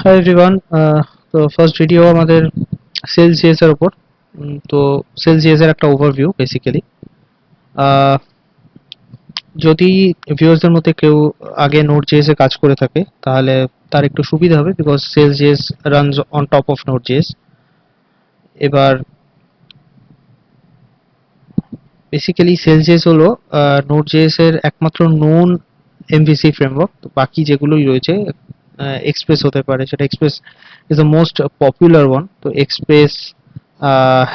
Hi everyone. তো first video আমাদের sales GS এর উপর। তো সেলস জিএস এর একটা ওভারভিউ বেসিক্যালি। যদি ভিউয়ার্সদের মধ্যে কেউ আগে নোড জিএস এ কাজ করে থাকে তাহলে তার একটু সুবিধা হবে, because Sails JS runs on top of Node JS. এবার বেসিক্যালি সেলস জিএস হলো নোড জিএস এর একমাত্র নোন এমভিসি ফ্রেমওয়ার্ক। তো বাকি যেগুলোই রয়েছে, এক্সপ্রেস হতে পারে, সেটা express is the most popular one. তো এক্সপ্রেস,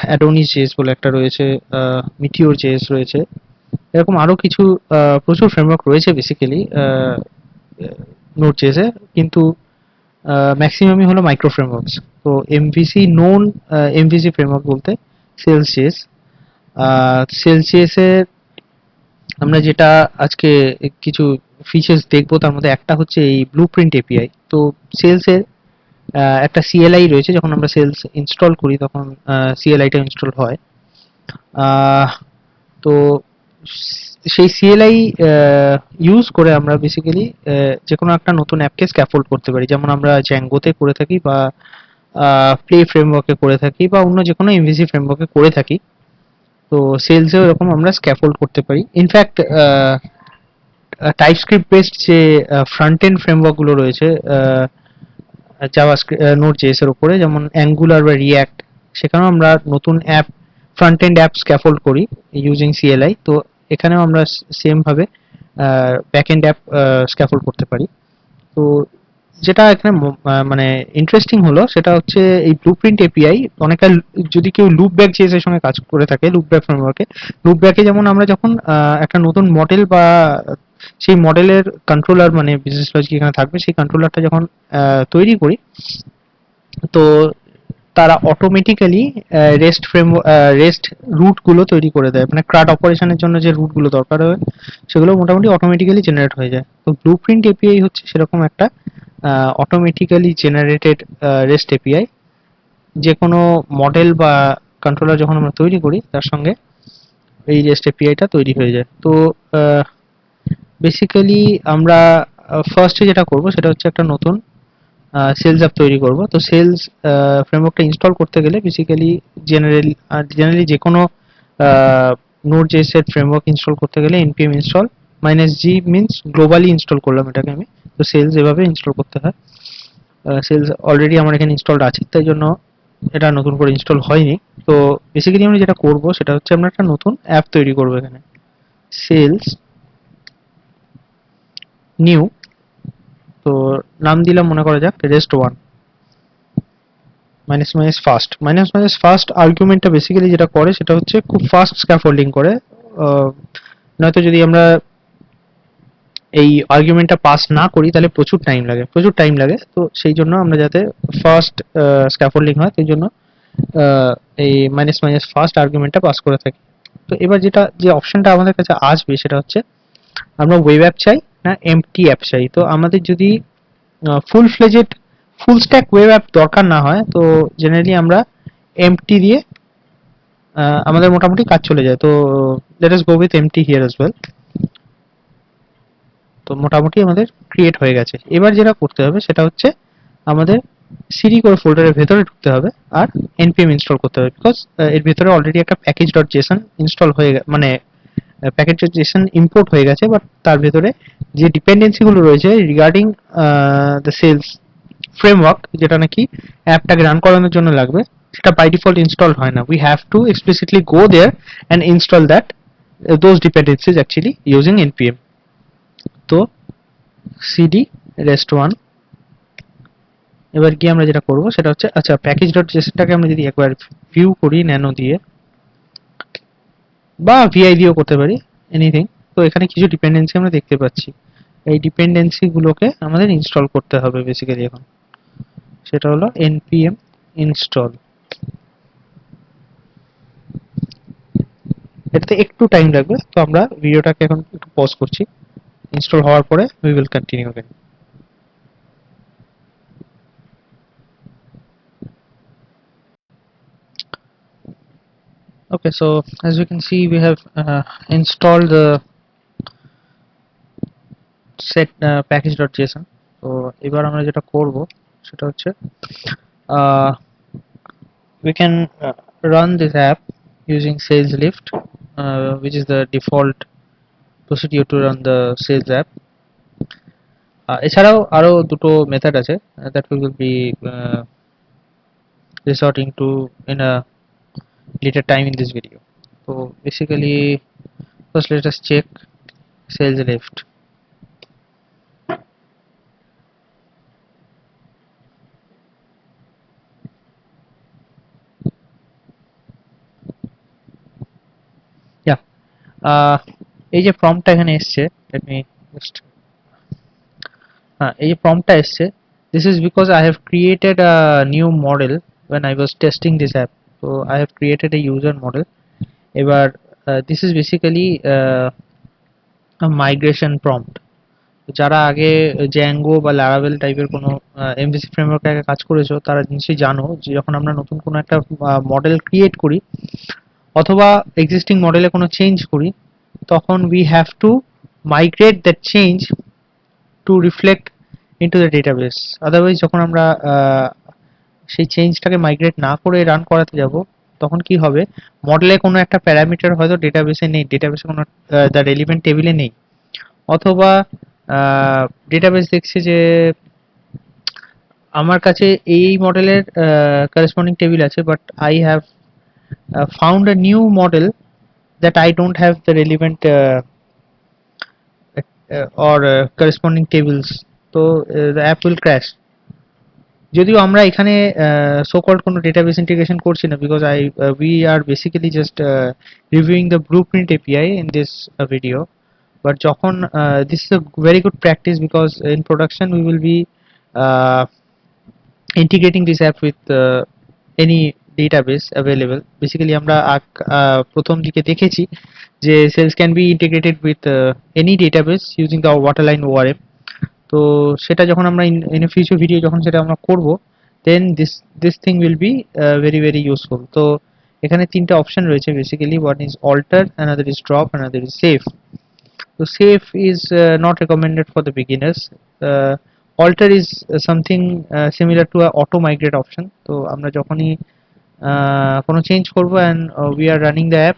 অ্যাডোনিস জেএস বলে একটা রয়েছে, মিটিওর জেএস রয়েছে, এরকম আরো কিছু প্রচুর ফ্রেমওয়ার্ক রয়েছে বেসিক্যালি নোড জেএস এ, কিন্তু ম্যাক্সিমামই হলো মাইক্রো ফ্রেমওয়ার্কস। তো এমভিসি নোন এমভিসি ফ্রেমওয়ার্ক বলতে সেলস জেএস। সেলস জেএস এর আমরা যেটা আজকে কিছু ফিচার্স দেখবো, তার মধ্যে একটা হচ্ছে এই ব্লুপ্রিন্ট এপিআই। তো সেলস এর একটা সিএলআই রয়েছে, যখন আমরা সেলস ইনস্টল করি তখন সিএলআইটা ইনস্টল হয়। তো সেই সিএলআই ইউজ করে আমরা বেসিক্যালি যে কোনো একটা নতুন অ্যাপকে স্ক্যাফোল্ড করতে পারি, যেমন আমরা জ্যাঙ্গোতে করে থাকি, বা প্লে ফ্রেমওয়ার্কে করে থাকি, বা অন্য যে কোনো এমভিসি ফ্রেমওয়ার্কে করে থাকি। তো সেলসেও এরকম আমরা স্ক্যাফোল্ড করতে পারি। ইনফ্যাক্ট টাইপস্ক্রিপ্ট বেসড যে ফ্রন্ট এন্ড ফ্রেমওয়ার্ক গুলো রয়েছে জাভা নোড জেএস এর উপরে, যেমন অ্যাঙ্গুলার বা রিয়্যাক্ট, সেখানেও আমরা নতুন app, front end app scaffold করি ইউজিং সিএলআই। তো এখানেও আমরা সেম ভাবে ব্যাক এন্ড অ্যাপ স্ক্যাফোল্ড করতে পারি। তো যেটা এখানে মানে ইন্টারেস্টিং হলো সেটা হচ্ছে এই ব্লুপ্রিন্ট এপিআই অনেকটা, যদি কেউ লুপব্যাক জেএস এর সঙ্গে কাজ করে থাকে, লুপব্যাক ফ্রেমওয়ার্কে, লুপব্যাকে যেমন আমরা যখন একটা নতুন মডেল বা সেই মডেলের কন্ট্রোলার, মানে বিজনেস লজিক এখানে থাকবে, সেই কন্ট্রোলারটা যখন তৈরি করি, তো তারা অটোমেটিক্যালি রেস্ট রেস্ট রুট গুলো তৈরি করে দেয়, মানে ক্রাড অপারেশনের জন্য যে রুট গুলো দরকার হয় সেগুলো মোটামুটি অটোমেটিক্যালি জেনারেট হয়ে যায়। তো ব্লুপ্রিন্ট এপিআই হচ্ছে সেরকম একটা অটোমেটিক্যালি জেনারেটেড রেস্ট এপিআই। যে কোনো মডেল বা কন্ট্রোলার যখন আমরা তৈরি করি, তার সঙ্গে এই রেস্ট এপিআইটা তৈরি হয়ে যায়। তো বেসিক্যালি আমরা ফার্স্টে যেটা করব সেটা হচ্ছে একটা নতুন সেলস অ্যাপ তৈরি করব। তো সেলস ফ্রেমওয়ার্কটা ইনস্টল করতে গেলে বেসিক্যালি জেনারেলি যে কোনো নোড জেএস এর ফ্রেমওয়ার্ক ইনস্টল করতে গেলে npm install -g means globally install করলাম এটাকে আমি। তো সেলস এভাবে ইনস্টল করতে হয়। সেলস অলরেডি আমার এখানে ইনস্টলড আছে, তাই জন্য এটা নতুন করে ইনস্টল হয়নি। তো বেসিক্যালি আমরা যেটা করব সেটা হচ্ছে আমরা একটা নতুন অ্যাপ তৈরি করব এখানে। সেলস নিউ, তো নাম দিলাম মনে করা যাক rest one minus fast. Minus fast আর্গুমেন্টটা বেসিক্যালি যেটা করে সেটা হচ্ছে খুব ফাস্ট স্ক্যাফোল্ডিং করে। নয়তো যদি আমরা এই আর্গুমেন্টটা পাস না করি তাহলে প্রচুর টাইম লাগে। তো সেই জন্য আমরা যাতে ফাস্ট স্ক্যাফোল্ডিং হয়, সেই জন্য এই মাইনাস ফাস্ট আর্গুমেন্টটা পাস করে থাকি। তো এবার যে অপশনটা আমাদের কাছে আসবে সেটা হচ্ছে আমরা ওয়েব অ্যাপ চাই না এমটি অ্যাপ চাই। তো আমাদের যদি full fledged full stack web app দরকার না হয়, তো জেনারেলি আমরা এমটি দিয়ে আমাদের মোটামুটি কাজ চলে যায়। তো let us go with MT here as well. তো মোটামুটি আমাদের ক্রিয়েট হয়ে গেছে। এবার যেটা করতে হবে সেটা হচ্ছে আমাদের সিডি করে ফোল্ডারের ভেতরে ঢুকতে হবে আর npm ইনস্টল করতে হবে, বিকজ এর ভেতরে অলরেডি একটা প্যাকেজ.json ইনস্টল হয়ে মানে প্যাকেজ.json ইম্পোর্ট হয়ে গেছে, বাট তার ভেতরে যে ডিপেন্ডেন্সি গুলো রয়েছে রিগার্ডিং দ্য সেলস ফ্রেমওয়ার্ক, যেটা নাকি অ্যাপটাকে রান করানোর জন্য লাগবে, সেটা বাই ডিফল্ট ইনস্টল হয় না। We have to explicitly go there and install that those dependencies actually using npm. তো cd rest 1, এবার কি আমরা যেটা করব সেটা হচ্ছে, আচ্ছা প্যাকেজ.json-টাকে আমরা যদি একবার ভিউ করি ন্যানো দিয়ে বা vi দিয়েও করতে পারি, এনিথিং। তো এখানে কিছু ডিপেন্ডেন্সি আমরা দেখতে পাচ্ছি, এই ডিপেন্ডেন্সি গুলোকে আমাদের ইনস্টল করতে হবে বেসিক্যালি এখন। সেটা হলো npm install। এটাতে একটু টাইম লাগবে, তো আমরা ভিডিওটাকে এখন একটু পজ করছি। ইনস্টল হওয়ার পরে we will continue again. Okay, so as you can see we have installed the set package.json। তো এবার আমরা যেটা করব সেটা হচ্ছে uh, we can run this app using sales lift, which is the default procedure to run the sales app. এছাড়াও আরো দুটো মেথড আছে that we will be resorting to in a later time in this video. So basically, first let us check sales lift. Yeah, এই যে প্রম্পটটা এখানে এসছে, let me just এই যে প্রম্পটটা এসছে, this is because I have created a new model when I was testing this app. So I have created a user model. এবার this is basically a migration prompt. যারা আগে Zango বা Laravel টাইপের কোনো MVC ফ্রেমওয়ার্কে আগে কাজ করেছো তারা নিশ্চয়ই জানো যে যখন আমরা নতুন কোনো একটা মডেল ক্রিয়েট করি অথবা এক্সিস্টিং মডেলে কোনো চেঞ্জ করি, তখন we have to migrate that change to reflect into the database. Otherwise যখন আমরা সেই চেঞ্জটাকে মাইগ্রেট না করে রান করাতে যাব, তখন কি হবে, মডেলে কোনো একটা প্যারামিটার হয়তো ডেটাবেসে নেই, ডেটাবেসে কোনো দ্য রেলিভেন্ট টেবিলে নেই, অথবা ডেটাবেস দেখছে যে আমার কাছে এই মডেলের করেসপন্ডিং টেবিল আছে, but I have found a new model that I don't have the relevant or corresponding tables, so the app will crash. যদিও আমরা এখানে সো কল্ড কোনো ডেটাবেস ইন্টিগ্রেশন করছি না, because we are basically just reviewing the blueprint API in this video. But যখন this is a very good practice, because in production we will be uh, integrating this app with any database available. Basically আমরা প্রথম দিকে দেখেছি যে sales can be integrated with any database using the waterline ORM. তো সেটা যখন আমরা in a future video যখন সেটা আমরা করব, then this thing will be very very useful. তো এখানে তিনটা অপশন রয়েছে basically. One is alter, another is drop, another is save. So save is not recommended for the beginners. Alter is something similar to a auto migrate option. তো আমরা যখনই কোনো change করব and we are running the app,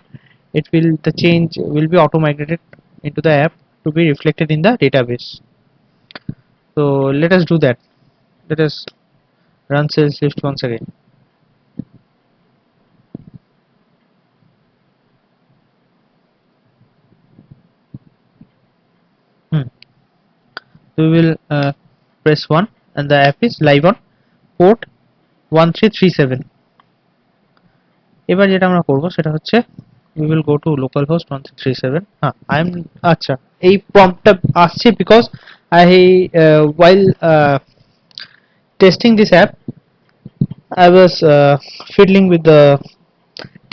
the change will be auto migrated into the app to be reflected in the database. So let us do that. Let us run sales lift once again. We will press 1 and the app is live on port 1337. এবার যেটা আমরা করব সেটা হচ্ছে we will go to localhost 1337. I'm আচ্ছা, এই প্রম্পটটা আসছে because while testing this app I was fiddling with the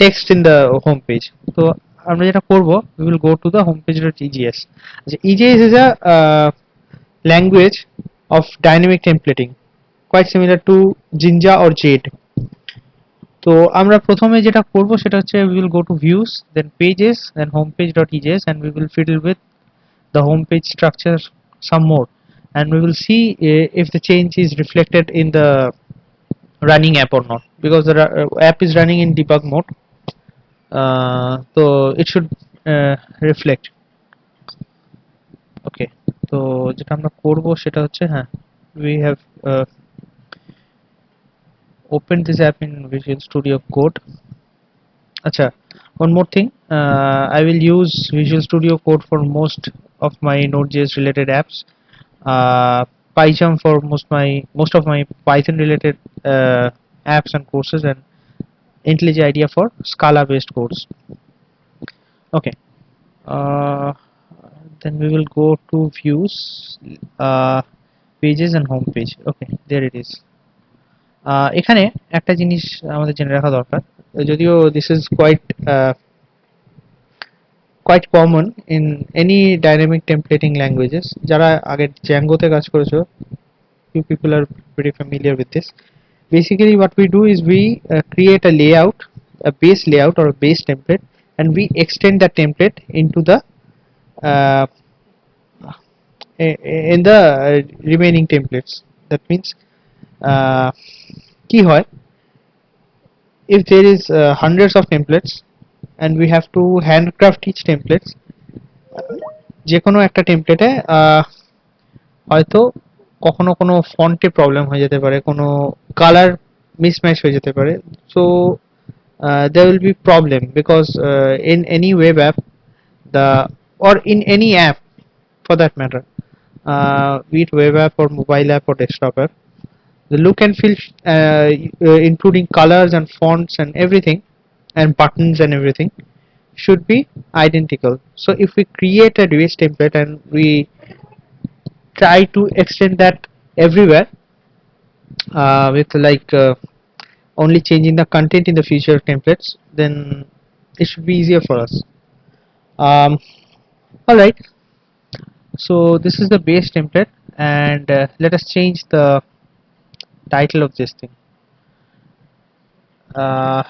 text in the home page. তো আমরা যেটা করব, we will go to the homepage.egs. আচ্ছা, egs is a language of dynamic templating, quite similar to Jinja or Jade. তো আমরা প্রথমে যেটা করব সেটা হচ্ছে we will go to views, then pages, then homepage.egs, and we will fiddle with the homepage structure some more, and we will see if the change is reflected in the running app or not, because the app is running in debug mode. So it should reflect. Okay, তো যেটা আমরা করব সেটা হচ্ছে we have opened this app in Visual Studio Code. Acha, one more thing, I will use Visual Studio Code for most of my Node.js related apps, PyCharm for most of my Python related apps and courses, and IntelliJ IDEA for Scala based codes. Okay, then we will go to views, pages and home page. Okay, there it is. এখানে একটা জিনিস আমাদের জেনে রাখা দরকার, যদিও this is quite common in any dynamic templating languages. যারা আগে জ্যাঙ্গোতে কাজ করেছো, few people are pretty familiar with this. Basically what we do is we create a layout, a base layout or a base template, and we extend that template into the uh, in the remaining templates. That means কি হয়, if there is hundreds of templates and we have to handcraft each templates, যে কোনো একটা টেমপ্লেটে হয়তো কখনো কোনো ফন্টে problem হয়ে যেতে পারে, কোনো কালার মিসম্যাচ হয়ে যেতে পারে। So there will be problem because in any web app, the or in any app for that matter, be it web app or mobile app or desktop app, the look and feel, including colors and fonts and everything and buttons and everything, should be identical. So if we create a React template and we try to extend that everywhere, with only changing the content in the future templates, then it should be easier for us. um, all right, so this is the base template, and let us change the title of this thing. uh,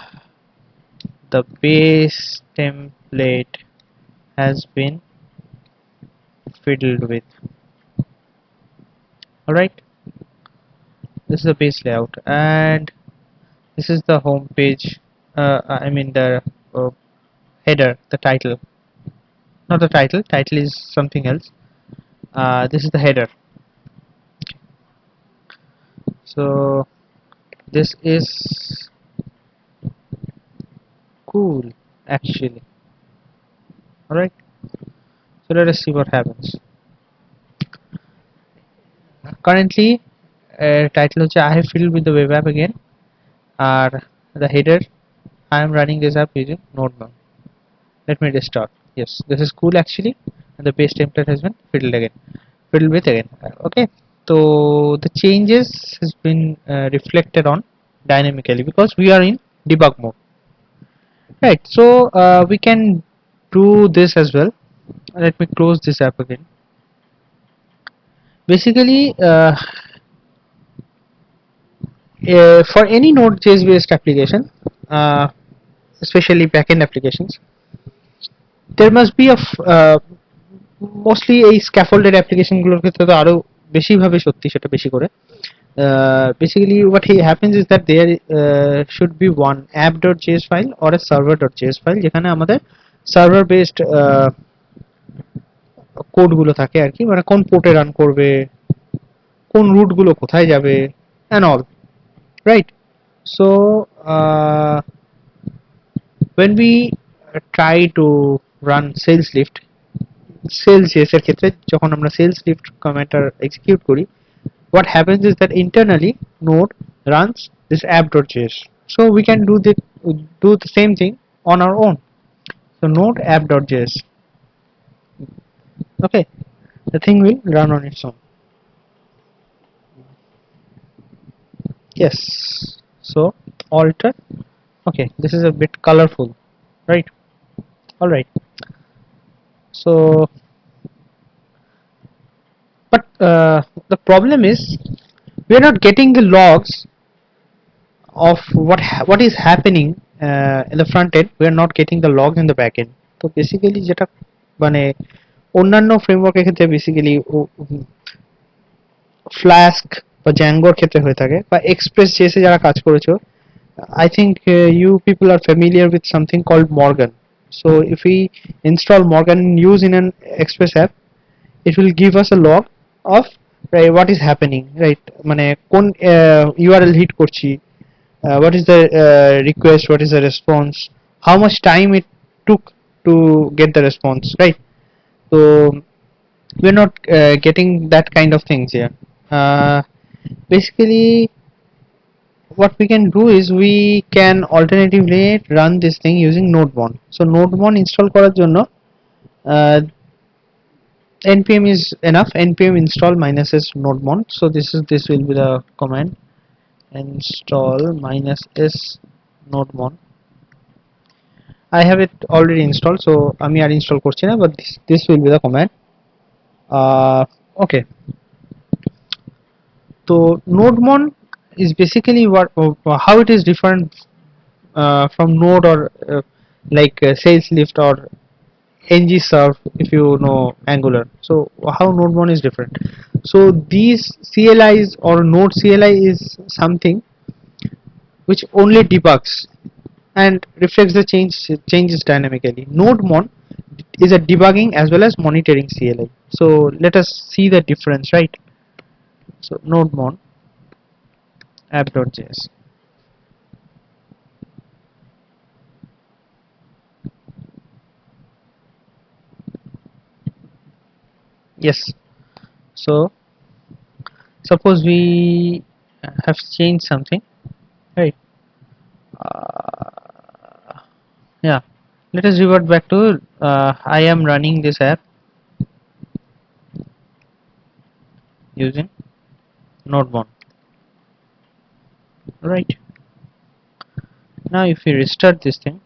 the base template has been fiddled with. All right, this is the base layout, and this is the home page. I mean the header, the title, not the title. Title is something else. This is the header. So this is cool, actually. All right. So let us see what happens. Currently, title হচ্ছে I have filled with the web app again. Or the header, I am running this app using Node.js. Let me restart. Yes, this is cool actually, and the base template has been fiddled with again. Okay, so the changes has been reflected on dynamically because we are in debug mode, right? So we can do this as well. Let me close this app again. Basically, for any Node.js based application, especially backend applications, there must be a mostly এই scaffolded application গুলোর ক্ষেত্রে তো আরো বেশি ভাবে সত্যি সেটা বেশি করে। Basically what happens is that there should be one app.js file or a server.js file যেখানে আমাদের server based কোড গুলো থাকে আর কি, মানে কোন পোর্টে রান করবে, কোন রুট গুলো কোথায় যাবে, and all, right? So when we try to run sales lift, sales এর ক্ষেত্রে যখন আমরা sales lift কমান্ডটা এক্সিকিউট করি, what happens is that internally node runs this app.js. So we can do the same thing on our own. So node app.js. Okay, the thing will run on its own. Yes, so alter. Okay, this is a bit colorful, right? All right. So but the problem is we are not getting the logs of what is happening in the front end. We are not getting the logs in the back end. So basically যেটা মানে অন্যান্য ফ্রেমওয়ার্কের ক্ষেত্রে basically flask বা জ্যাঙ্গোর ক্ষেত্রে হয়ে থাকে, বা express JS এ যারা কাজ করেছো, I think you people are familiar with something called Morgan. So if we install Morgan and use in an Express app, it will give us a log of right what is happening, right? মানে কোন URL hit করছি, what is the request, what is the response, how much time it took to get the response, right? So we're not getting that kind of things here. Basically what we can do is we can alternatively run this thing using nodemon. So nodemon install করার জন্য npm is enough. Npm install -s nodemon. So this will be the command, install -s nodemon. I have it already installed, so আমি আর install করছি না, but this will be the command. Okay, so nodemon is basically how it is different from node or like sales lift or ngserve if you know Angular. So how nodemon is different? So these CLIs or node CLI is something which only debugs and reflects the changes dynamically. NodeMon is a debugging as well as monitoring CLI. So let us see the difference, right? So NodeMon app.js. Yes. So suppose we have changed something, right? Yeah. Let us revert back to I am running this app using NodeMon. Right. Now if we restart this thing,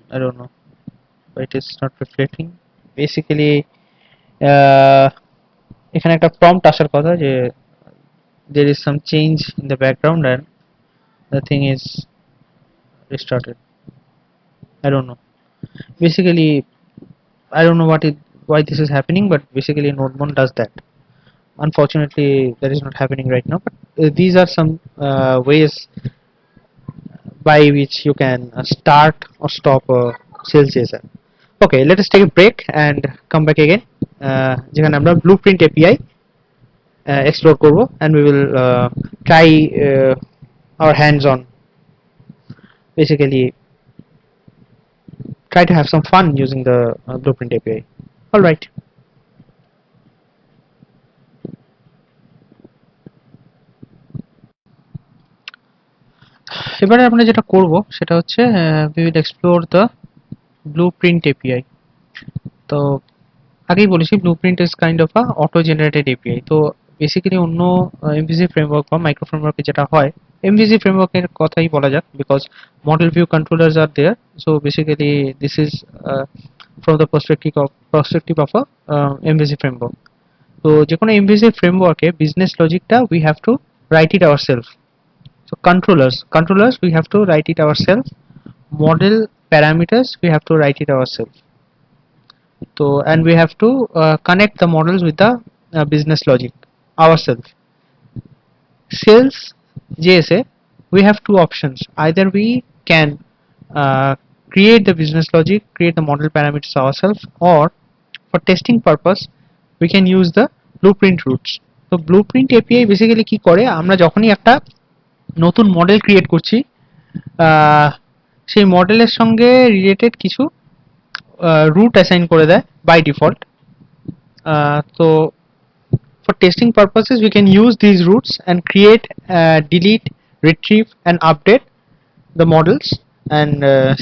I don't know, but it is not reflecting. Basically, uh, এখানে একটা prompt আসার কথা যে there is some change in the background and the thing is restarted. I don't know. Basically, I don't know why this is happening, but basically NodeMon does that. Unfortunately, that is not happening right now. But these are some ways by which you can start or stop a sales chaser. Okay, let us take a break and come back again. যেখানে আমরা blueprint API explore করব and we will try our hands on, basically try to have some fun using the blueprint API. All right. এবারে আমরা যেটা করব সেটা হচ্ছে we will explore the blueprint API. তো আগেই বলেছি blueprint is kind of a auto generated API. তো বেসিক্যালি অন্য MVC ফ্রেমওয়ার্ক বা মাইক্রো ফ্রেমওয়ার্কে যেটা হয়, MVC ফ্রেমওয়ার্কের কথাই বলা যাক because model view controllers are there. So basically this is from the perspective of a MVC framework. তো যে কোনো MVC ফ্রেমওয়ার্কে বিজনেস লজিকটা we have to write it ourselves. So controllers we have to write it ourselves. Model parameters we have to write it ourselves. So and we have to connect the models with the business logic ourselves. Sales JSA, we have two options. Either we can create the business logic, create the model parameters ourselves, or for testing purpose we can use the blueprint routes. So blueprint API basically কি করে, আমরা যখনই একটা নতুন model create করছি সেই মডেলের সঙ্গে রিলেটেড কিছু root assign করে দেয় by default. So for testing purposes we can use these roots and create, delete, retrieve and update the models and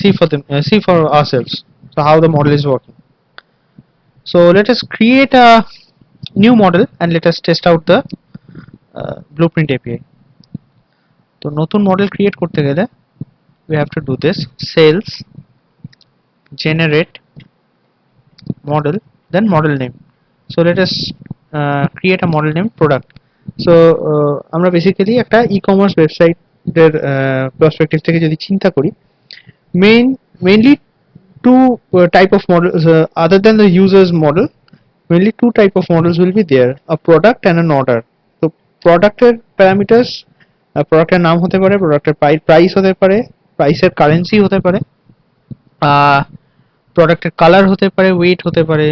see for ourselves so how the model is working. So let us create a new model and let us test out the blueprint API. তো নতুন model create করতে গেলে we have to do this sales generate model then model name. So let us create a model name product. So আমরা basically একটা e-commerce ওয়েবসাইটের perspective থেকে যদি চিন্তা করি, mainly two type of models other than the users model. Mainly two type of models will be there, a product and an order. So প্রোডাক্টের parameters, প্রোডাক্টের নাম হতে পারে, প্রোডাক্টের প্রাইস হতে পারে, প্রাইসের কারেন্সি হতে পারে, প্রোডাক্টের কালার হতে পারে, ওয়েট হতে পারে,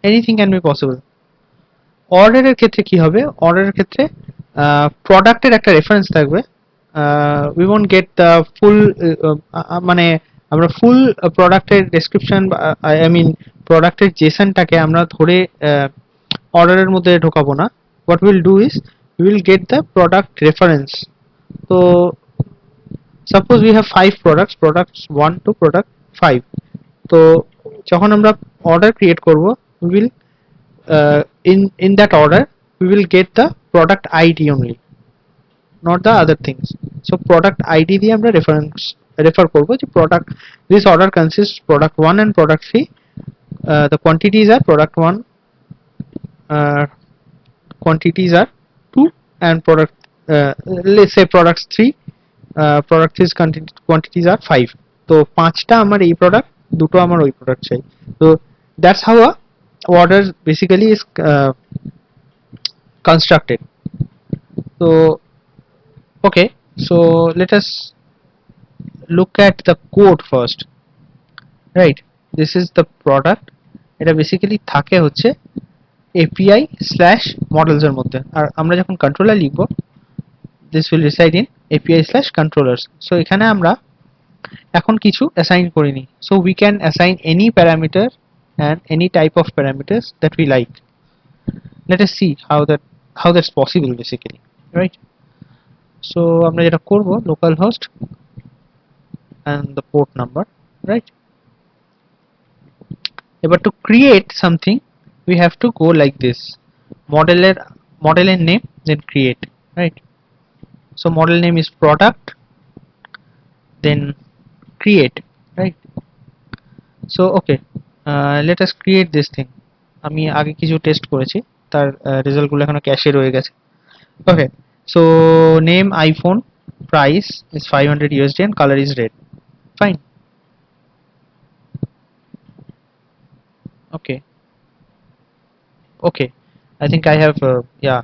এনিথিং ক্যান বি পসিবল। অর্ডারের ক্ষেত্রে কি হবে, অর্ডারের ক্ষেত্রে প্রোডাক্টের একটা রেফারেন্স থাকবে, উই ওয়ন্ট গেট দ্য ফুল, মানে আমরা ফুল প্রোডাক্টের ডেসক্রিপশন, আই মিন প্রোডাক্টের জেসনটাকে আমরা ধরে অর্ডারের মধ্যে ঢোকাবো না। What will do is we will get the product reference. তো suppose we have 5 products, products 1 to product 5। তো যখন আমরা অর্ডার ক্রিয়েট করব we will in that order we will get the product ID only, not the other things. So product ID দিয়ে আমরা refer করব যে product, this order consists product 1 and product 3. The quantities are product 1, quantities are 2 and product let's say products 3 product quantities আর 5, তো 5টা আমার এই product, দুটো আমার ওই প্রোডাক্ট চাই। তো that's how a order basically is constructed. So okay, so let us look at the code first, right? This is the product. এটা বেসিক্যালি থাকে হচ্ছে API slash models এর মধ্যে, আর আমরা যখন কন্ট্রোলার লিখব this will reside in API slash controllers. So এখানে আমরা এখন কিছু অ্যাসাইন করিনি, so we can assign any parameter and any type of parameters that we like. Let us see how that's possible basically, right? So আমরা যেটা করব, localhost and the port number, right? এবার to create something we have to go like this, model name then create, right? So model name is product then create, right? So okay, let us create this thing. আমি আগে কিছু test করেছি, তার result গুলো এখনো ক্যাশে রয়ে গেছে। Okay, so name iPhone, price is 500 USD and color is red. Fine. Okay. Okay, I think I have yeah,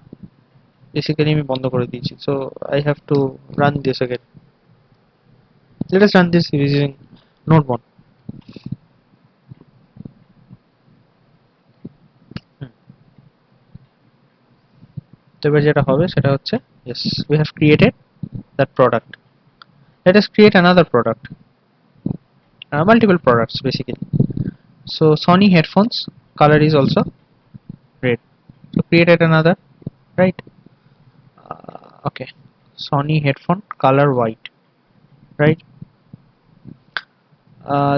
basically আমি বন্ধ করে দিয়েছি, so I have to run this again. Let us run this using Node1. তো এবার যেটা হবে সেটা হচ্ছে, yes, we have created that product. Let us create another product, multiple products basically. So Sony headphones, color is also red, so created another, right? Okay, Sony headphone, color white, right?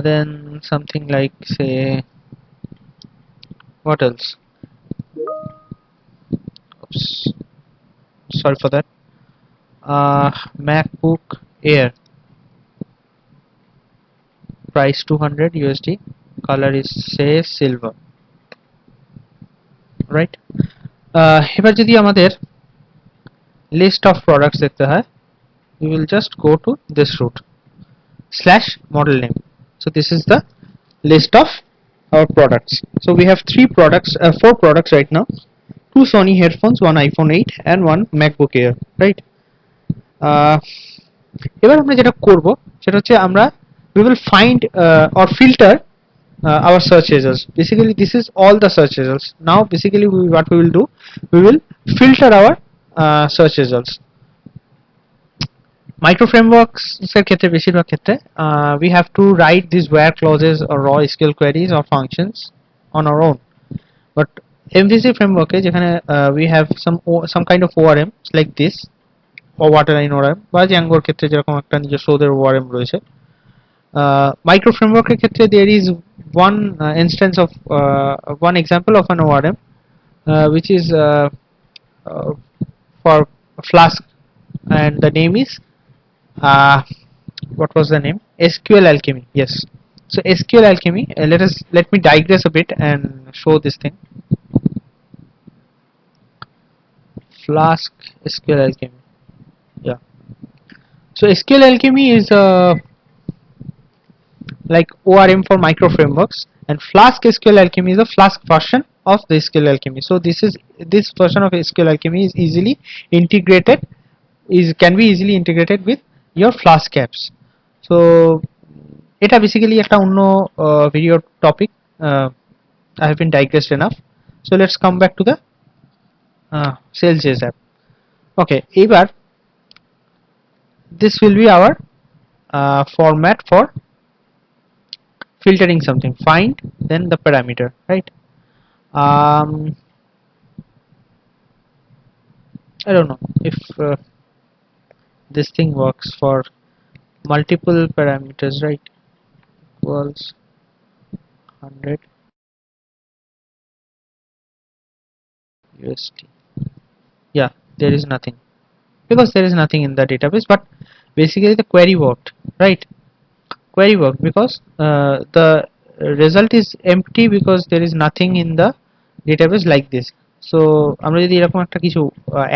Then something like, say, what else? Oops, sorry for that. MacBook Air, price 200 USD, color is say silver, right? এবার যদি আমাদের list of products দেখতে হয়, we will just go to this route slash model name. So this is the list of our products. So we have four products right now: two Sony headphones, one iPhone 8 and one MacBook Air, right? এবার আমরা যেটা করব সেটা হচ্ছে আমরা we will find or filter our search results. Basically this is all the search results. Now basically what we will do, we will filter our search results. Micro frameworks এর ক্ষেত্রে বেশিরভাগ ক্ষেত্রে we have to write these where clauses or raw SQL queries or functions on our own, but MVC framework যেখানে we have some kind of ORM like this, or waterline ORM, বা Django এর ক্ষেত্রে যেরকম একটা নিজস্ব ওদের ORM রয়েছে, micro framework এর ক্ষেত্রে there is one instance of one example of an ORM which is for Flask, and the name is what was the name? SQL Alchemy. Yes. So SQL Alchemy. Let me digress a bit and show this thing. Flask SQL Alchemy. Yeah. So SQL Alchemy is like ORM for micro frameworks, and Flask SQL Alchemy is a Flask version of the SQL Alchemy. So this version of SQL Alchemy is easily integrated, can be easily integrated with your Flask apps. So এটা basically একটা অন্য video topic, I have been digressed enough. So let's come back to the Sales.js app. Okay, এবার this will be our format for filtering something. Find then the parameter, right? I don't know if this thing works for multiple parameters, right? Equals 100 USD. Yeah, there is nothing because there is nothing in the database, but basically the query worked, right? Query worked because the result is empty because there is nothing in the database like this. So আমরা যদি এরকম একটা কিছু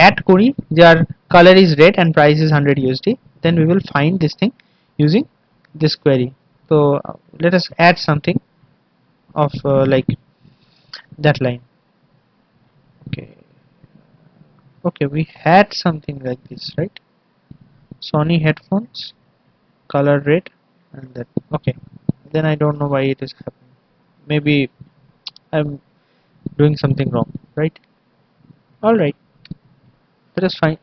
add করি যার color is red and price is 100 USD, then we will find this thing using this query. So let us add something of like that line. Okay, we had something like this, right? Sony headphones, color red, and that. Okay, then I don't know why it is happening. Maybe I'm doing something wrong, right? All right, let us find.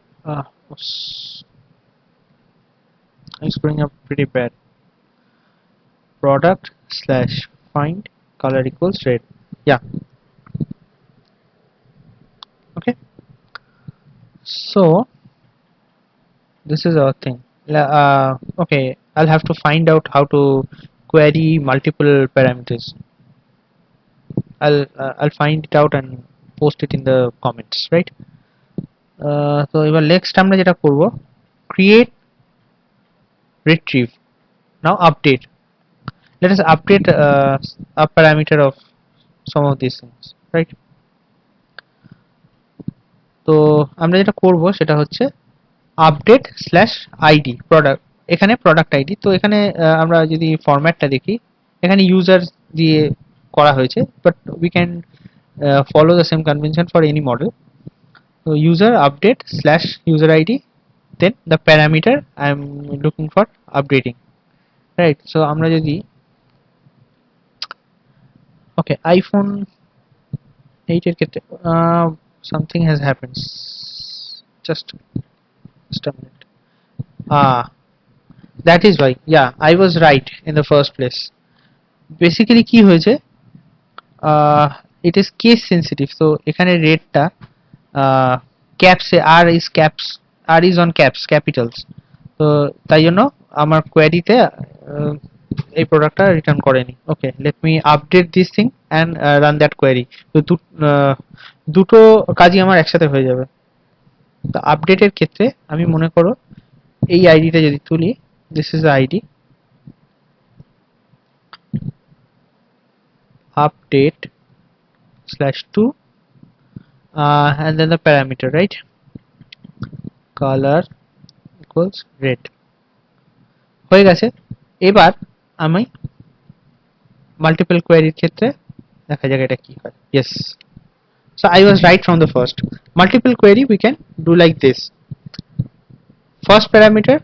I'm screwing up pretty bad. Product slash find color equals red. Yeah. Okay. So this is our thing. Okay, I'll have to find out how to query multiple parameters. I'll find it out and post it in the comments, right? So এবার next আমরা যেটা করব, create retrieve. Now update. Let us update a parameter of some of these things, right? তো আমরা যেটা করব সেটা হচ্ছে আপডেট স্ল্যাশ আইডি প্রোডাক্ট, এখানে প্রোডাক্ট আইডি। তো এখানে আমরা যদি ফরম্যাটটা দেখি, এখানে ইউজার দিয়ে করা হয়েছে, but we can follow the same convention for any model. So user update slash user id, then the parameter I am looking for updating, right? So আমরা যদি okay iPhone 8 এর ক্ষেত্রে something has happened, just a minute. That is why, yeah, I was right in the first place. Basically কি হয়েছে, it is case sensitive, so এখানে রেটটা caps r is on caps capitals, তো তাই জন্য আমার কোয়েরিতে এই প্রোডাক্টটা রিটার্ন করেনি। ওকে, let me update this thing and run that query. তো দুটো কাজই আমার একসাথে হয়ে যাবে। তো আপডেটের ক্ষেত্রে আমি মনে করো এই আইডিটা যদি তুলি, this is the ID update slash 2 and then the parameter, right? Color equals red হয়ে গেছে। এবার আমি মাল্টিপল কোয়েরির ক্ষেত্রে দেখা যাক এটা কি হয়। yes, so I was right from the first. Multiple query we can do like this: first parameter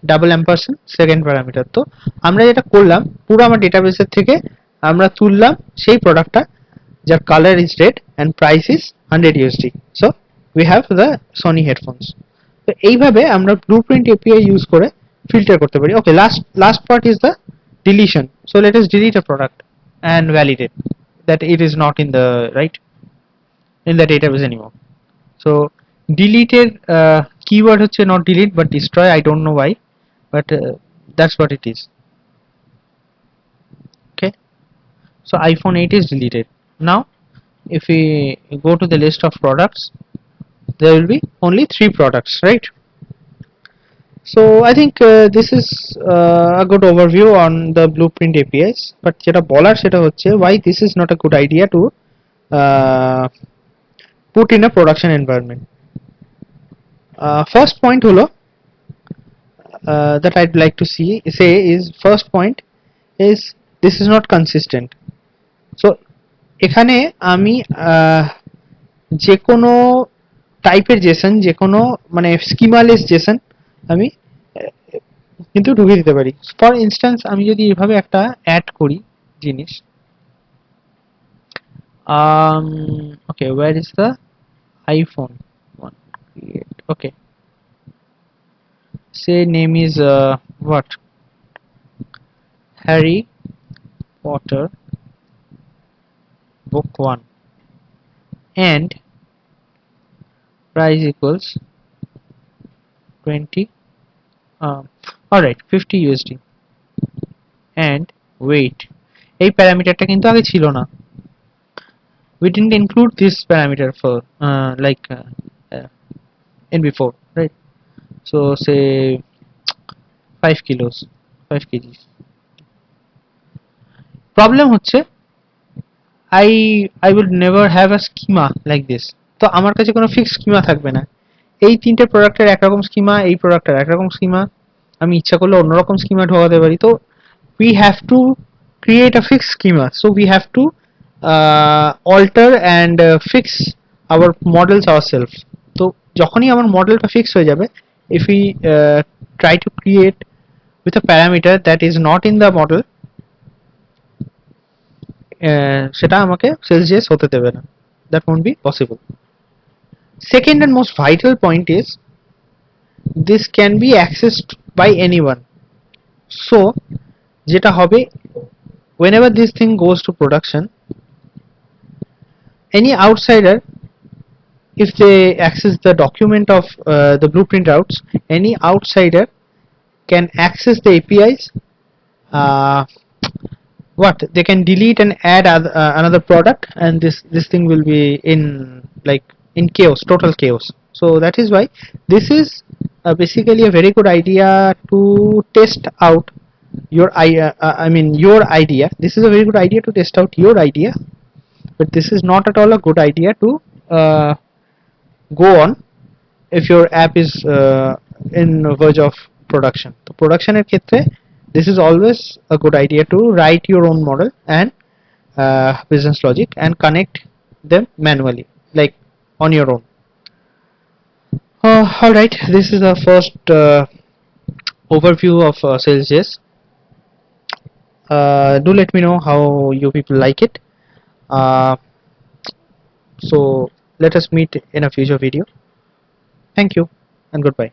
double ampersand, second parameter। তো আমরা যেটা করলাম, পুরো আমার ডেটাবেসের থেকে আমরা তুললাম সেই প্রোডাক্টটা যার colour is red and price is 100 USD। So we have the Sony headphones. তো এইভাবে আমরা ব্লুপ্রিন্ট এপিআই ইউজ করে ফিল্টার করতে পারি। ওকে, last part is the deletion. So let us delete a product and validate that it is not in the right in the database anymore. So deleted keyword হচ্ছে not delete but destroy, I don't know why, but that's what it is. Okay, so iPhone 8 is deleted. Now if we go to the list of products, there will be only 3 products, right? So I think this is a good overview on the Blueprint APIs, but যেটা বলার সেটা হচ্ছে why this is not a good idea to put in a production environment. First point হলো that I'd like to say is, first point is this is not consistent. So এখানে আমি যে কোনো টাইপের জেসন, যে কোনো মানে স্কিমালেস জেসন আমি কিন্তু ঢুকিয়ে দিতে পারি। ফর ইনস্ট্যান্স আমি যদি এভাবে একটা অ্যাড করি জিনিস, okay, where is the iPhone one? Create. Okay, say name is what, Harry Potter book 1 and price equals 20 alright 50 USD and weight। এই প্যারামিটারটা কিন্তু আগে ছিল না, we didn't include this parameter for in before, right? So say 5 kgs। problem হচ্ছে I would never have a schema like this। তো আমার কাছে কোনো ফিক্সড স্কিমা থাকবে না, এই তিনটে প্রোডাক্টের একরকম স্কিমা, এই প্রোডাক্টের একরকম স্কিমা, আমি ইচ্ছা করলে অন্যরকম স্কিমা ঢোকাতে পারি। তো we have to create a fixed schema, so we have to alter and fix our models ourselves. তো যখনই আমার মডেলটা ফিক্স হয়ে যাবে, if we try to create with a parameter that is not in the model, সেটা আমাকে sales হতে দেবে না, that won't be possible. Second and most vital point is this can be accessed by anyone. So যেটা হবে, whenever this thing goes to production, any outsider, if they access the document of the blueprint routes, any outsider can access the APIs. What they can delete and add another product, and this thing will be in, like, in chaos, total chaos. So that is why this is basically a very good idea to test out your your idea. This is a very good idea to test out your idea, but this is not at all a good idea to go on if your app is in verge of production. So production এর ক্ষেত্রে this is always a good idea to write your own model and business logic and connect them manually, like on your own. All right, this is the first overview of Sales.js. Do let me know how you people like it. So let us meet in a future video. Thank you and goodbye.